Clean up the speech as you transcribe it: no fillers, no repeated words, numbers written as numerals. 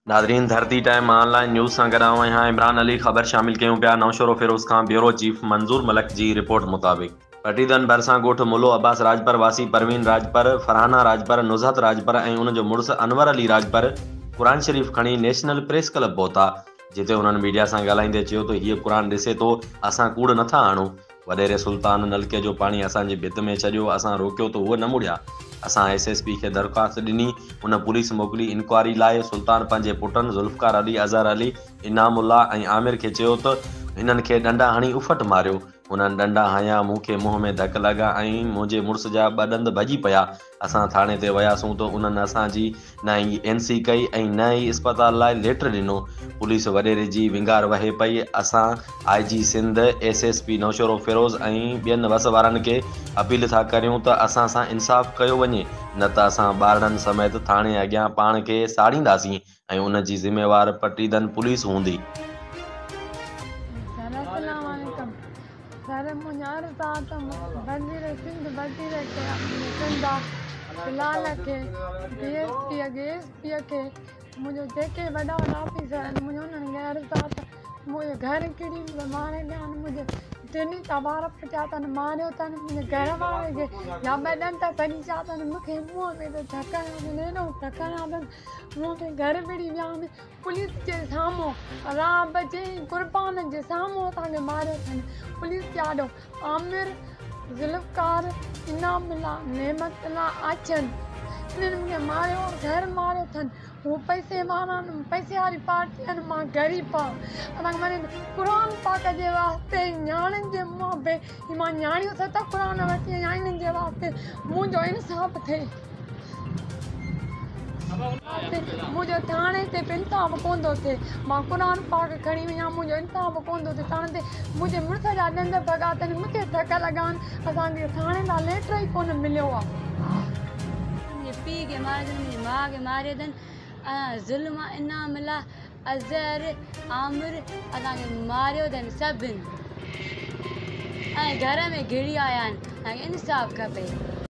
Nadreen धरती time online news सां गॾु यहाँ इमरान अली ख़बर शामिल कयूं पिया। नौशरो फिरोज़ खां ब्यूरो चीफ मंज़ूर मलक जी रिपोर्ट मुताबिक़ पटीदन भरिसां ॻोठु मुलो अब्बास राजपर वासी परवीन राजपर फरहाना राजपर नुज़हत राजपर ऐं उन जो मुड़ुसु अनवर अली राजपर क़ुरान शरीफ़ खणी नेशनल प्रेस क्लब पहुता, जिते उन्हनि मीडिया सां ॻाल्हाईंदे चयो त हीअ क़ुरान ॾिसे थो, असां कूड़ नथा आणूं। वॾेरे सुल्तान नलके जो पाणी असांजी भित में छॾियो, असां रोकियो त उहो न मुड़िया। असां SSP खे दरख़्वास्त ॾिनी, उन पुलिस मोकिली इंक्वायरी लाइ। सुल्तान पंहिंजे पुटनि ज़ुल्फ़कार अली, अज़हर अली, इनामुल्ला ऐं आमिर खे चयो त हिननि खे डंडा हणी उफ़ट मारियो। उन्हनि डंडा हयां, मूंखे मुंहं में धक लॻा ऐं मुंहिंजे मुड़ुस जा ॿ ॾंद भॼी पिया। असां थाणे ते वियासीं त उन्हनि असांजी न ई NC कई ऐं न ई इस्पताल लाइ लेटर ॾिनो। पुलिस वॾेरे जी विंगार वहे पई। असां IG सिंध, SSP नौशरो फिरोज़ ऐं ॿियनि वस वारनि खे अपील था करियूं त असां सां इंसाफ़ कयो वञे, न त असां ॿारनि समेत थाणे अॻियां पाण खे साड़ींदासीं ऐं उन जी ज़िम्मेवार पटीदन पुलिस हूंदी। सर मुझार साथ वज़ीर सिंध वज़ीर फिलहाल के DSP के मुझे जेके वॾा ऑफिसर आहिनि, मुझे उन्हनि गैर साथ मुझे घर किरी मारे ॾिया, मुझे टिनी तबार पटिया अथनि, मारियो अथनि मुंहिंजे घर वारे खे, या ॿ ॾंद सॼी पिया अथनि। मूंखे मुंहं में त धकणियो एॾो धकणिया अथनि, मूंखे घर विड़ी विया में पुलिस जे साम्हूं राब जे क़ुर्बान जे साम्हूं असांखे मारियो अथनि। पुलिस ॾाढो आमिर ज़ुल्फ़कार इनामुल्ला नेमतुल्ला अचन इन्हनि मूंखे मारियो, घर मारियो अथनि। हू पैसे वारी पार्टी आहिनि, मां ग़रीब आहियां। असांखे माने क़ुरान पाक जे वास्ते न्याणियुनि जे मुंहं पे मां न्याणियूं सत क़ुरान वठी आई आहियां, इन्हनि जे वास्ते मुंहिंजो इंसाफ़ थिए। मुंहिंजो थाणे ते बि इंसाफ़ कोन थो थिए। मां क़ुरान पाक खणी वञा, मुंहिंजो इंसाफ़ कोन थो थिए। थाणे ते मुंहिंजे मुड़ुस जा ॾंद भॻा अथनि, मूंखे धक लॻा आहिनि। असांखे थाणे लाइ लेटर ई कोन मिलियो आहे। मुंहिंजे पीउ खे मारियो अथनि, मुंहिंजी माउ खे मारियो अथनि। ज़ुल्म इनामुल्ला अज़हर आमिर असांखे मारियो अथनि सभिनि, ऐं घर में घिरी आया आहिनि। असांखे इंसाफ़ खपे।